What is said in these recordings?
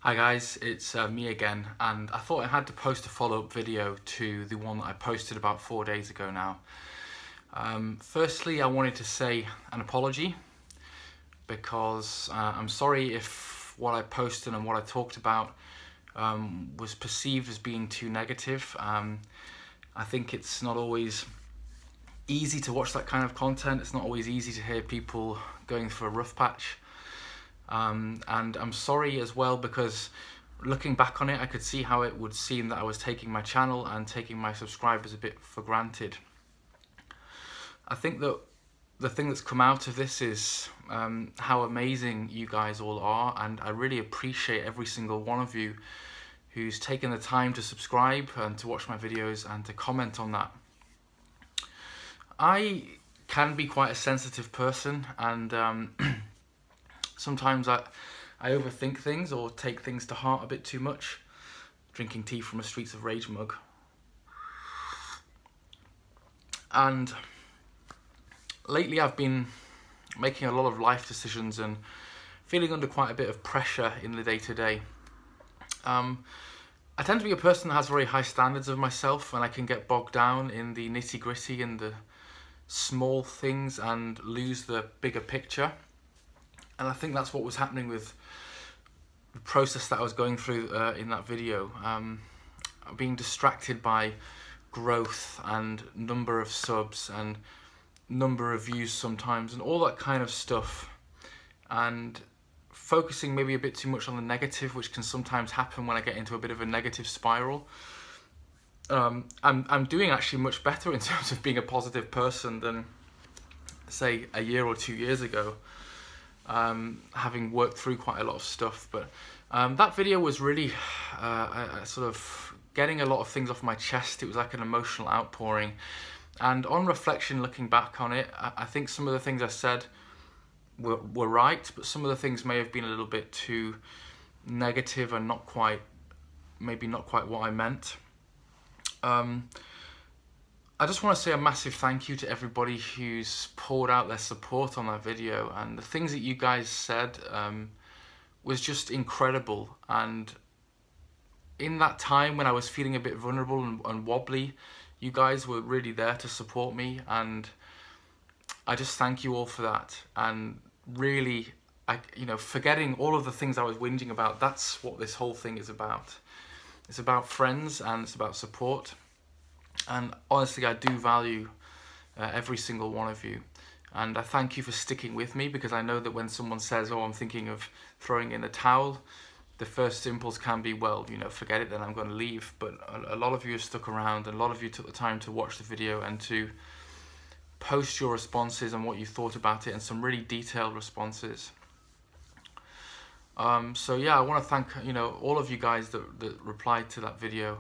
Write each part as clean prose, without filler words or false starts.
Hi guys, it's me again, and I thought I had to post a follow-up video to the one that I posted about 4 days ago now. Firstly, I wanted to say an apology because I'm sorry if what I posted and what I talked about was perceived as being too negative. I think it's not always easy to watch that kind of content. It's not always easy to hear people going through a rough patch. And I'm sorry as well because looking back on it, I could see how it would seem that I was taking my channel and taking my subscribers a bit for granted. I think that the thing that's come out of this is how amazing you guys all are, and I really appreciate every single one of you who's taken the time to subscribe and to watch my videos and to comment on that. I can be quite a sensitive person, and sometimes I overthink things or take things to heart a bit too much. Drinking tea from a Streets of Rage mug. And lately I've been making a lot of life decisions and feeling under quite a bit of pressure in the day-to-day. I tend to be a person that has very high standards of myself, and I can get bogged down in the nitty-gritty and the small things and lose the bigger picture. And I think that's what was happening with the process that I was going through in that video. Being distracted by growth and number of subs and number of views sometimes and all that kind of stuff. And focusing maybe a bit too much on the negative, which can sometimes happen when I get into a bit of a negative spiral. I'm doing actually much better in terms of being a positive person than, say, a year or 2 years ago. Having worked through quite a lot of stuff, but that video was really sort of getting a lot of things off my chest. It was like an emotional outpouring, and on reflection, looking back on it, I think some of the things I said were right, but some of the things may have been a little bit too negative and maybe not quite what I meant. I just want to say a massive thank you to everybody who's poured out their support on that video, and the things that you guys said was just incredible. And in that time when I was feeling a bit vulnerable and wobbly, you guys were really there to support me, and I just thank you all for that. And really, forgetting all of the things I was whinging about, that's what this whole thing is about. It's about friends and it's about support. And honestly, I do value every single one of you. And I thank you for sticking with me, because I know that when someone says, oh, I'm thinking of throwing in a towel, the first impulse can be, well, forget it, then I'm going to leave. But a lot of you have stuck around, and a lot of you took the time to watch the video and to post your responses and what you thought about it, and some really detailed responses. So yeah, I want to thank all of you guys that replied to that video.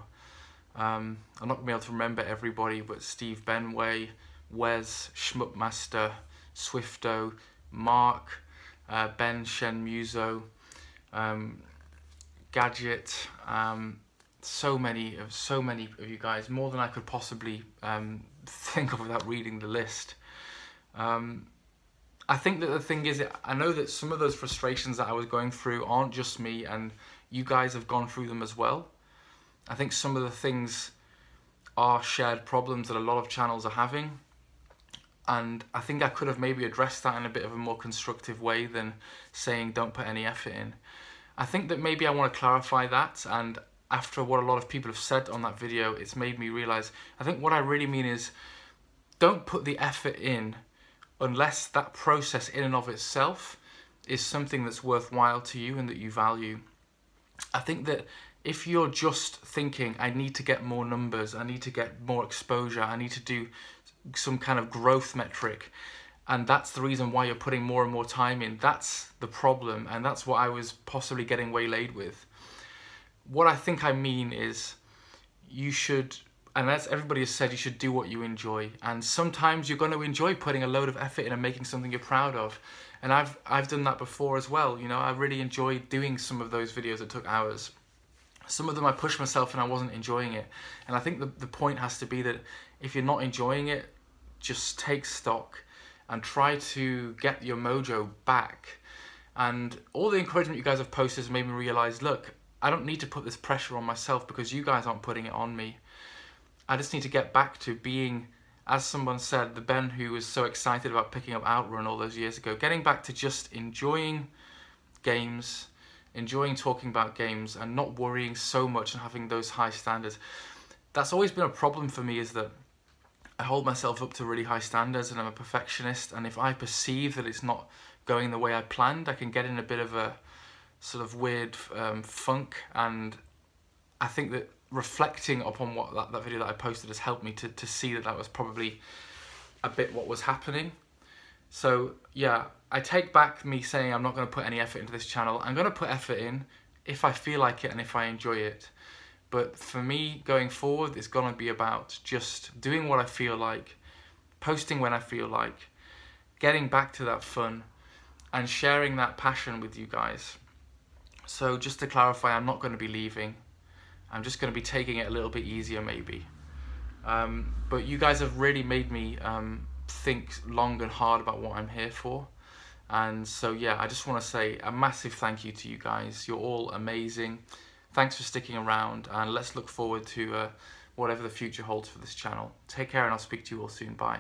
I'm not going to be able to remember everybody, but Steve Benway, Wes, Schmuckmaster, Swifto, Mark, Ben Shen Muso, Gadget, so many of you guys, more than I could possibly think of without reading the list. I think that the thing is, I know that some of those frustrations that I was going through aren't just me, and you guys have gone through them as well. I think some of the things are shared problems that a lot of channels are having, and I think I could have maybe addressed that in a bit of a more constructive way than saying don't put any effort in. I think that maybe I want to clarify that, and after what a lot of people have said on that video, it's made me realise, I think what I really mean is, don't put the effort in unless that process in and of itself is something that's worthwhile to you and that you value. I think that if you're just thinking, I need to get more numbers, I need to get more exposure, I need to do some kind of growth metric, and that's the reason why you're putting more and more time in, that's the problem, and that's what I was possibly getting waylaid with. What I think I mean is, you should, and as everybody has said, you should do what you enjoy, and sometimes you're going to enjoy putting a load of effort in and making something you're proud of, and I've done that before as well. I really enjoyed doing some of those videos that took hours. Some of them I pushed myself and I wasn't enjoying it. And I think the point has to be that if you're not enjoying it, just take stock and try to get your mojo back And all the encouragement you guys have posted has made me realise, look, I don't need to put this pressure on myself because you guys aren't putting it on me. I just need to get back to being, as someone said, the Ben who was so excited about picking up Outrun all those years ago, getting back to just enjoying games, enjoying talking about games and not worrying so much and having those high standards. That's always been a problem for me, is that I hold myself up to really high standards and I'm a perfectionist, and if I perceive that it's not going the way I planned, I can get in a bit of a sort of weird funk. And I think that reflecting upon what that video that I posted has helped me to see that was probably a bit what was happening. So yeah, I take back me saying I'm not going to put any effort into this channel. I'm going to put effort in if I feel like it and if I enjoy it. But for me, going forward, it's going to be about just doing what I feel like, posting when I feel like, getting back to that fun, and sharing that passion with you guys. So just to clarify, I'm not going to be leaving. I'm just going to be taking it a little bit easier maybe. But you guys have really made me think long and hard about what I'm here for. And so yeah, I just want to say a massive thank you to you guys. You're all amazing. Thanks for sticking around, and let's look forward to whatever the future holds for this channel. Take care, and I'll speak to you all soon. Bye.